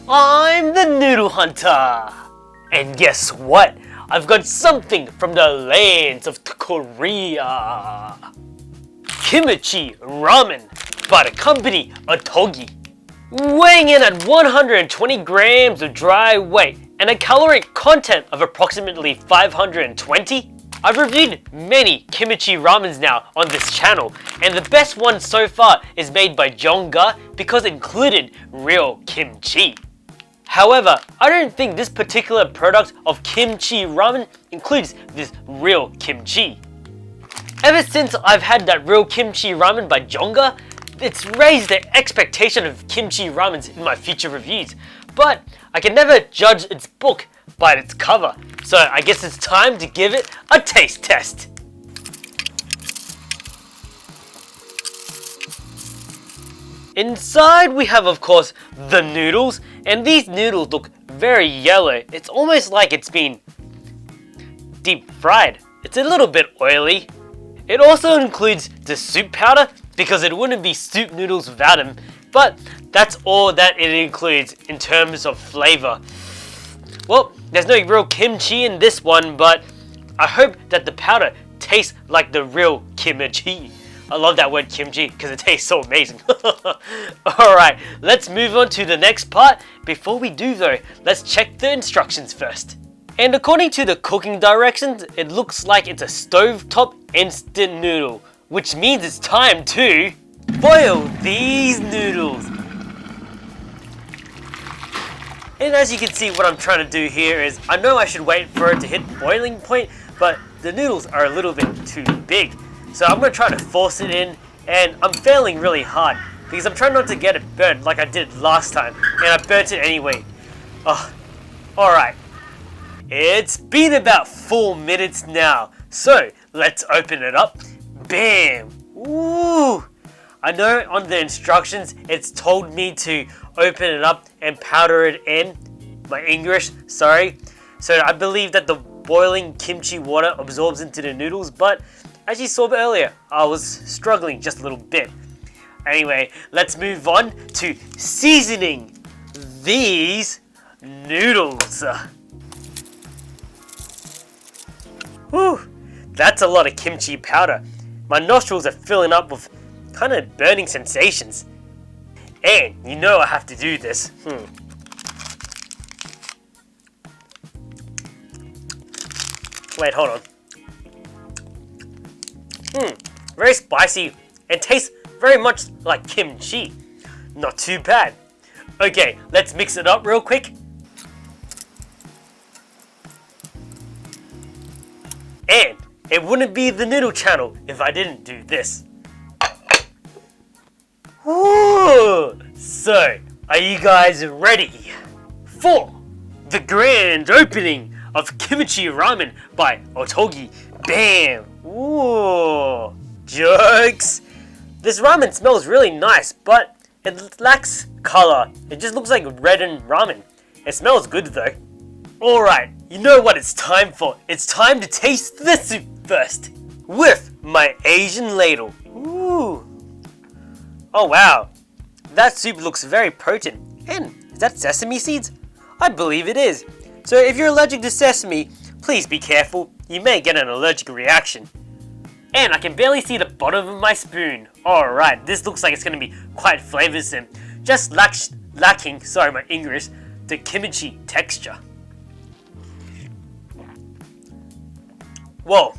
I'm the Noodle Hunter! And guess what? I've got something from the lands of Korea! Kimchi Ramen by the company Ottogi. Weighing in at 120 grams of dry weight and a caloric content of approximately 520, I've reviewed many kimchi ramens now on this channel, and the best one so far is made by Jonga because it included real kimchi. However, I don't think this particular product of kimchi ramen includes this real kimchi. Ever since I've had that real kimchi ramen by Jonga, it's raised the expectation of kimchi ramens in my future reviews, but I can never judge its book by its cover, so I guess it's time to give it a taste test. Inside we have, of course, the noodles, and these noodles look very yellow. It's almost like it's been deep fried. It's a little bit oily. It also includes the soup powder because it wouldn't be soup noodles without them, but that's all that it includes in terms of flavor. Well, there's no real kimchi in this one, but I hope that the powder tastes like the real kimchi. I love that word kimchi because it tastes so amazing. Alright, let's move on to the next part. Before we do though, let's check the instructions first. And according to the cooking directions, it looks like it's a stovetop instant noodle, which means it's time to boil these noodles. And as you can see, what I'm trying to do here is, I know I should wait for it to hit boiling point, but the noodles are a little bit too big. So I'm going to try to force it in, and I'm failing really hard because I'm trying not to get it burnt like I did last time, and I burnt it anyway. Oh, alright. It's been about 4 minutes now, so let's open it up. Bam! Ooh! I know on the instructions it's told me to open it up and powder it in. My English, sorry. So I believe that the boiling kimchi water absorbs into the noodles, but as you saw earlier, I was struggling just a little bit. Anyway, let's move on to seasoning these noodles. Whew, that's a lot of kimchi powder. My nostrils are filling up with kind of burning sensations. And you know I have to do this. Wait, hold on. Very spicy and tastes very much like kimchi. Not too bad. Okay, let's mix it up real quick. And it wouldn't be the noodle channel if I didn't do this. Ooh, so, are you guys ready for the grand opening of Kimchi Ramen by Ottogi? Bam! Ooh, jokes! This ramen smells really nice, but it lacks color. It just looks like red and ramen. It smells good though. Alright, you know what it's time for. It's time to taste the soup first with my Asian ladle. Ooh. Oh wow, that soup looks very potent. And is that sesame seeds? I believe it is. So if you're allergic to sesame, please be careful. You may get an allergic reaction. And I can barely see the bottom of my spoon. Alright, this looks like it's going to be quite flavoursome. Just lacking, sorry my English, the kimchi texture. Whoa.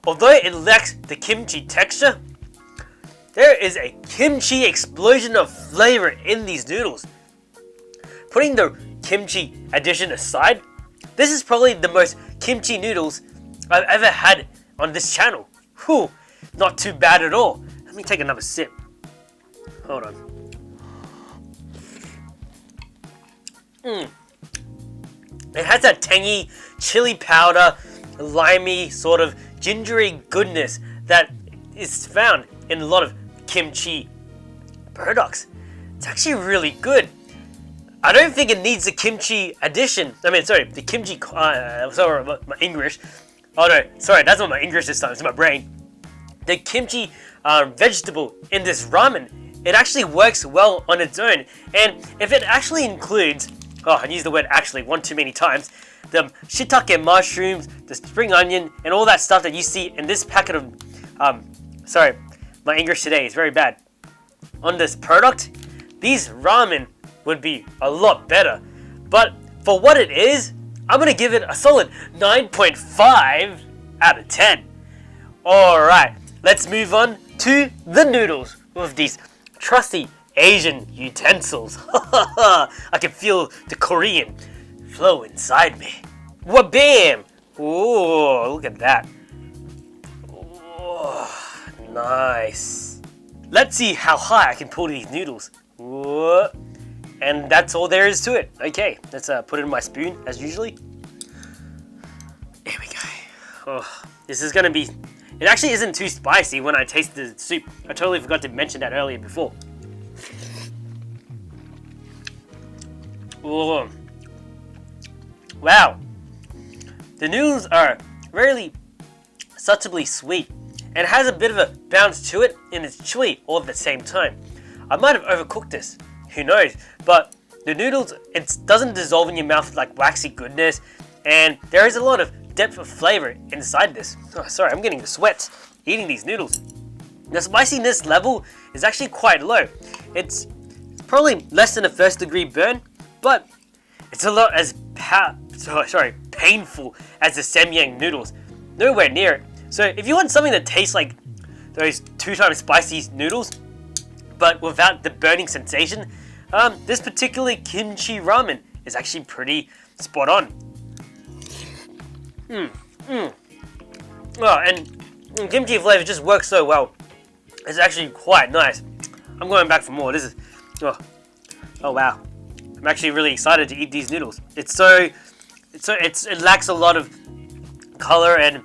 Although it lacks the kimchi texture, there is a kimchi explosion of flavor in these noodles. Putting the kimchi addition aside, this is probably the most kimchi noodles I've ever had on this channel. Whew, not too bad at all. Let me take another sip. Hold on. It has that tangy chili powder, limey sort of gingery goodness that is found in a lot of kimchi products. It's actually really good. I don't think it needs the kimchi addition. The kimchi, sorry, my English. Oh no, sorry, that's not my English this time, it's my brain. The kimchi vegetable in this ramen it actually works well on its own. And if it actually includes, I used the word actually one too many times, the shiitake mushrooms, the spring onion, and all that stuff that you see in this packet of, sorry, my English today is very bad. On this product, these ramen would be a lot better. But for what it is, I'm gonna give it a solid 9.5 out of 10. Alright, let's move on to the noodles with these trusty Asian utensils. I can feel the Korean flow inside me. Wabam! Ooh, look at that. Ooh, nice. Let's see how high I can pull these noodles. Ooh. And that's all there is to it. Okay, let's put it in my spoon as usually. There we go. Oh, this is gonna be. It actually isn't too spicy when I taste the soup. I totally forgot to mention that earlier before. Oh, wow. The noodles are really subtly sweet and has a bit of a bounce to it, and it's chewy all at the same time. I might have overcooked this. Who knows? But the noodles, it doesn't dissolve in your mouth like waxy goodness, and there is a lot of depth of flavor inside this. Oh, sorry, I'm getting the sweats eating these noodles. The spiciness level is actually quite low. It's probably less than a first degree burn, but it's a lot as painful as the Samyang noodles. Nowhere near it. So if you want something that tastes like those 2 times spicy noodles, but without the burning sensation, this particular kimchi ramen is actually pretty spot on. Oh, and kimchi flavor just works so well. It's actually quite nice. I'm going back for more. This is, oh wow. I'm actually really excited to eat these noodles. It lacks a lot of color and,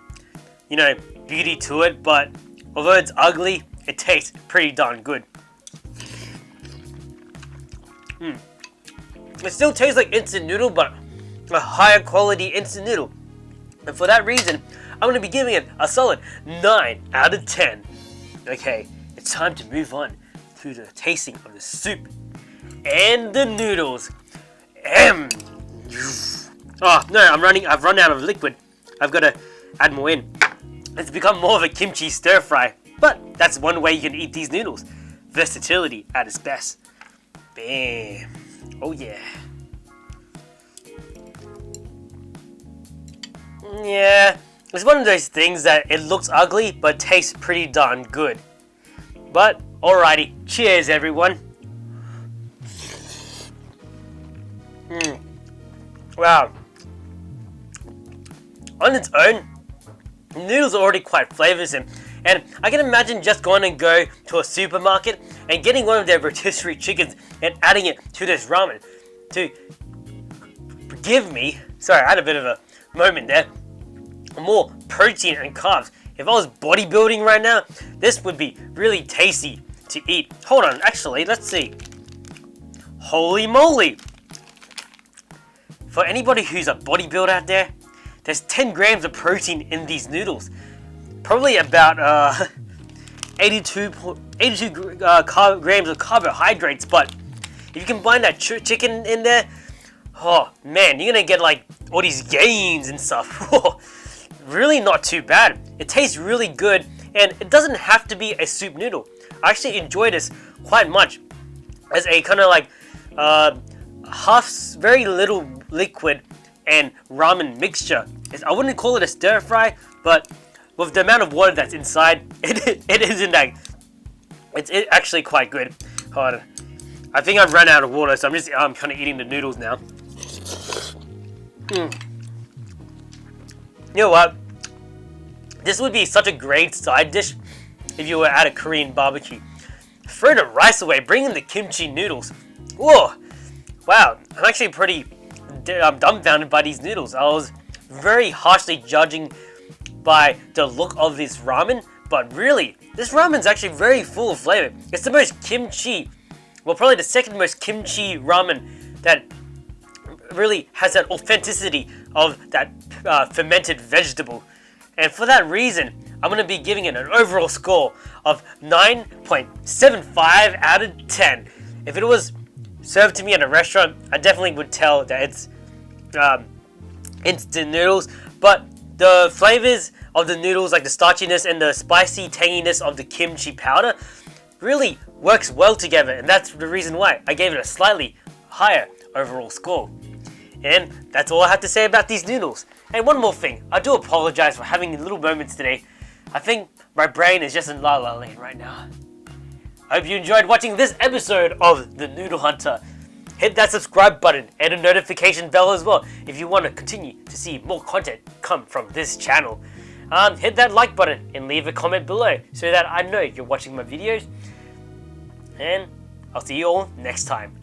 beauty to it, but although it's ugly, it tastes pretty darn good. It still tastes like instant noodle, but a higher quality instant noodle. And for that reason, I'm going to be giving it a solid 9 out of 10. Okay, it's time to move on to the tasting of the soup and the noodles. Oh no, I've run out of liquid. I've got to add more in. It's become more of a kimchi stir fry, but that's one way you can eat these noodles. Versatility at its best. Bam. Oh yeah. Yeah, it's one of those things that it looks ugly, but tastes pretty darn good. But, alrighty, cheers everyone. Wow. On its own, the noodles are already quite flavoursome, and I can imagine just going and go to a supermarket and getting one of their rotisserie chickens and adding it to this ramen to give me, sorry, I had a bit of a moment there, more protein and carbs. If I was bodybuilding right now, this would be really tasty to eat. Hold on, actually, let's see. Holy moly! For anybody who's a bodybuilder out there, there's 10 grams of protein in these noodles. Probably about 82 grams of carbohydrates, but if you combine that chicken in there, oh man, you're gonna get like all these gains and stuff. Really not too bad. It tastes really good, and it doesn't have to be a soup noodle. I actually enjoy this quite much as a kind of like very little liquid and ramen mixture. I wouldn't call it a stir fry, but with the amount of water that's inside, it isn't that. It's actually quite good. Hold on. I think I've run out of water, so I'm kind of eating the noodles now. You know what? This would be such a great side dish if you were at a Korean barbecue. Throw the rice away, bring in the kimchi noodles. Whoa! Wow, I'm actually pretty dumbfounded by these noodles. I was very harshly judging by the look of this ramen, but really, this ramen's actually very full of flavor. It's the most kimchi, well, probably the second most kimchi ramen that really has that authenticity of that fermented vegetable. And for that reason, I'm going to be giving it an overall score of 9.75 out of 10. If it was served to me at a restaurant, I definitely would tell that it's instant noodles, but the flavors of the noodles, like the starchiness and the spicy tanginess of the kimchi powder, really works well together, and that's the reason why I gave it a slightly higher overall score. And that's all I have to say about these noodles. And one more thing, I do apologize for having little moments today. I think my brain is just in La La Land right now. I hope you enjoyed watching this episode of The Noodle Hunter. Hit that subscribe button and a notification bell as well if you want to continue to see more content come from this channel. Hit that like button and leave a comment below so that I know you're watching my videos. And I'll see you all next time.